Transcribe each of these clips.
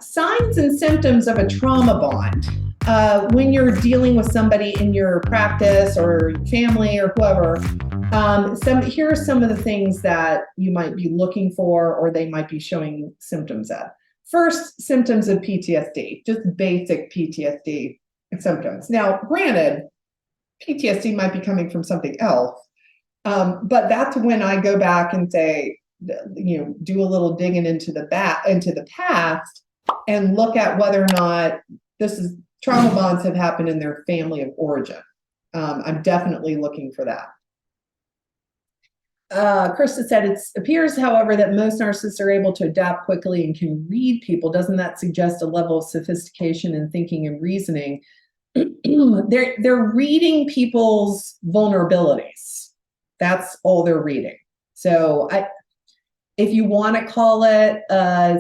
Signs and symptoms of a trauma bond. When you're dealing with somebody in your practice or family or whoever, here are some of the things that you might be looking for or they might be showing symptoms of. First, symptoms of PTSD, just basic PTSD symptoms. Now, granted, PTSD might be coming from something else, but that's when I go back and say, do a little digging into the past and look at whether or not trauma bonds have happened in their family of origin. I'm definitely looking for that. Krista said, it appears, however, that most narcissists are able to adapt quickly and can read people. Doesn't that suggest a level of sophistication in thinking and reasoning? They're reading people's vulnerabilities. That's all they're reading. So if you want to call it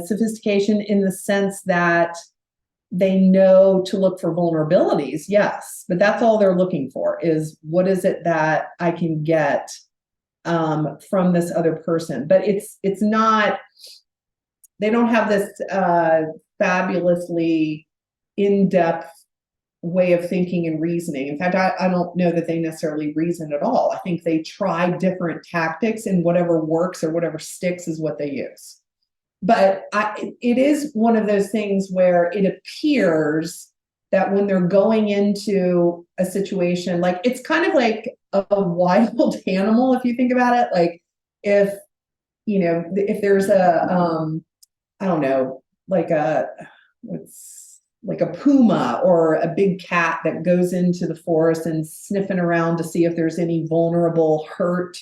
sophistication in the sense that they know to look for vulnerabilities, yes, but that's all they're looking for is what is it that I can get from this other person. But it's not, they don't have this fabulously in-depth way of thinking and reasoning. In fact, I don't know that they necessarily reason at all. I think they try different tactics and whatever works or whatever sticks is what they use. But it is one of those things where it appears that when they're going into a situation, like it's kind of like a wild animal, if you think about it. Like if there's a, I don't know, like a puma or a big cat that goes into the forest and sniffing around to see if there's any vulnerable, hurt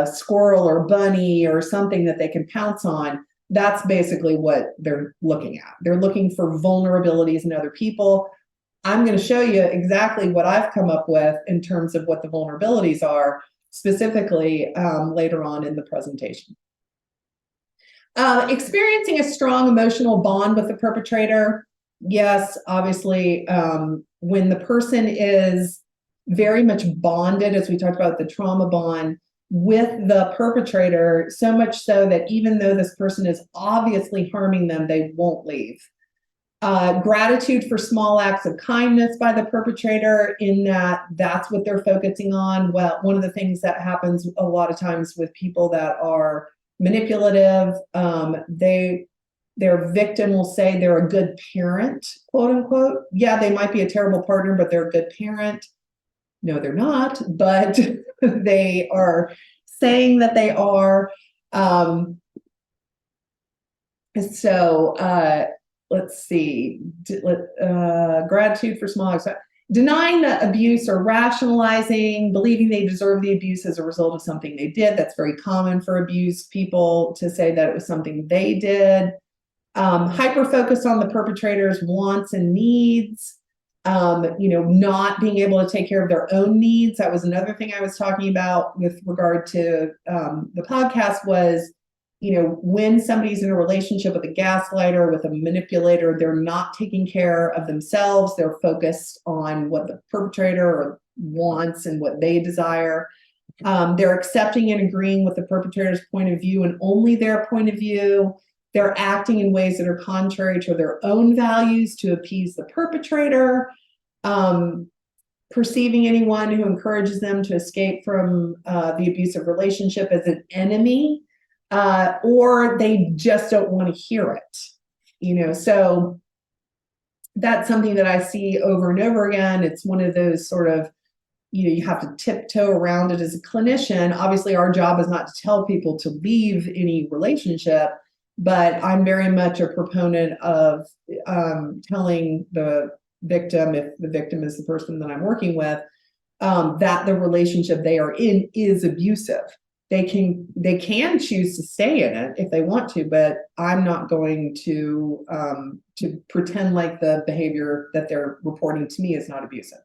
squirrel or bunny or something that they can pounce on. That's basically what they're looking at. They're looking for vulnerabilities in other people. I'm going to show you exactly what I've come up with in terms of what the vulnerabilities are, specifically later on in the presentation. Experiencing a strong emotional bond with the perpetrator. Yes, obviously, when the person is very much bonded, as we talked about the trauma bond, with the perpetrator, so much so that even though this person is obviously harming them, they won't leave. Gratitude for small acts of kindness by the perpetrator, in that's what they're focusing on. Well, one of the things that happens a lot of times with people that are manipulative, their victim will say they're a good parent, quote unquote. Yeah, they might be a terrible partner, but they're a good parent. No, they're not, but they are saying that they are. Let's see, gratitude for small acts. Denying the abuse or rationalizing, believing they deserve the abuse as a result of something they did. That's very common for abused people to say that it was something they did. Hyper-focused on the perpetrator's wants and needs. Not being able to take care of their own needs. That was another thing I was talking about with regard to the podcast was, when somebody's in a relationship with a gaslighter, with a manipulator, they're not taking care of themselves. They're focused on what the perpetrator wants and what they desire. They're accepting and agreeing with the perpetrator's point of view and only their point of view. They're acting in ways that are contrary to their own values to appease the perpetrator, perceiving anyone who encourages them to escape from the abusive relationship as an enemy, or they just don't want to hear it. So that's something that I see over and over again. It's one of those sort of, you have to tiptoe around it as a clinician. Obviously, our job is not to tell people to leave any relationship, but I'm very much a proponent of telling the victim, if the victim is the person that I'm working with, that the relationship they are in is abusive. They can choose to stay in it if they want to, but I'm not going to pretend like the behavior that they're reporting to me is not abusive.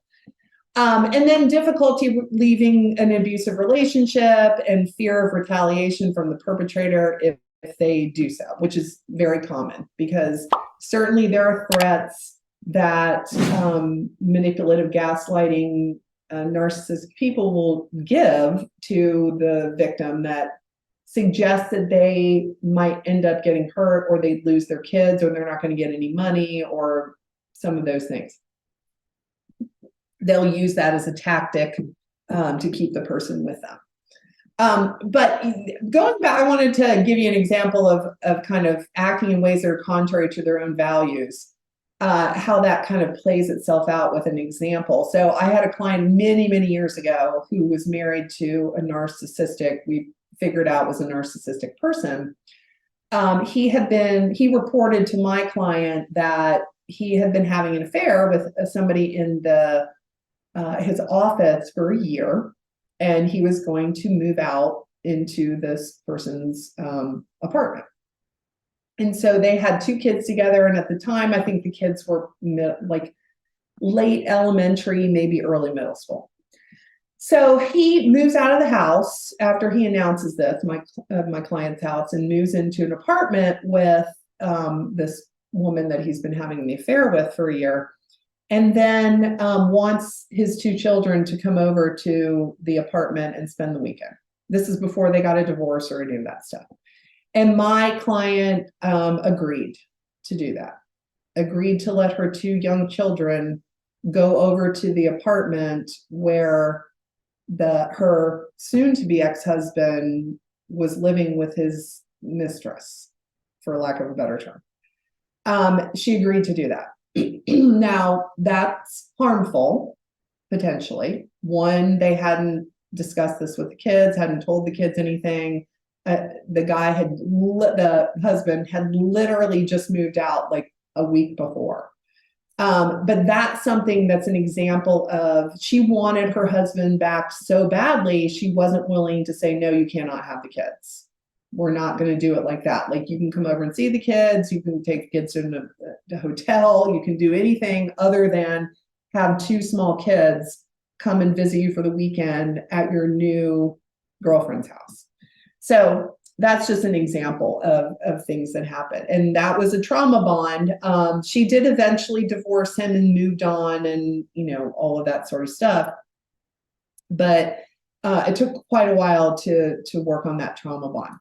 And then difficulty leaving an abusive relationship and fear of retaliation from the perpetrator if they do so, which is very common because certainly there are threats that manipulative, gaslighting, narcissistic people will give to the victim that suggests that they might end up getting hurt, or they'd lose their kids, or they're not going to get any money, or some of those things. They'll use that as a tactic to keep the person with them. But going back, I wanted to give you an example of kind of acting in ways that are contrary to their own values, how that kind of plays itself out with an example. So I had a client many, many years ago who was married to a narcissistic, we figured out was a narcissistic person. He reported to my client that he had been having an affair with somebody in his office for a year, and he was going to move out into this person's apartment. And so they had 2 kids together, and at the time, I think the kids were like late elementary, maybe early middle school. So he moves out of the house after he announces this, my client's house, and moves into an apartment with this woman that he's been having the affair with for a year. And then wants his 2 children to come over to the apartment and spend the weekend. This is before they got a divorce or any of that stuff. And my client agreed to do that, agreed to let her 2 young children go over to the apartment where her soon-to-be ex-husband was living with his mistress, for lack of a better term. She agreed to do that. Now, that's harmful, potentially. One, they hadn't discussed this with the kids, hadn't told the kids anything. The husband had literally just moved out like a week before. But that's something that's an example of, she wanted her husband back so badly, she wasn't willing to say, no, you cannot have the kids. We're not going to do it like that. Like, you can come over and see the kids. You can take the kids to the hotel. You can do anything other than have 2 small kids come and visit you for the weekend at your new girlfriend's house. So that's just an example of things that happen. And that was a trauma bond. She did eventually divorce him and moved on, and, all of that sort of stuff. But it took quite a while to work on that trauma bond.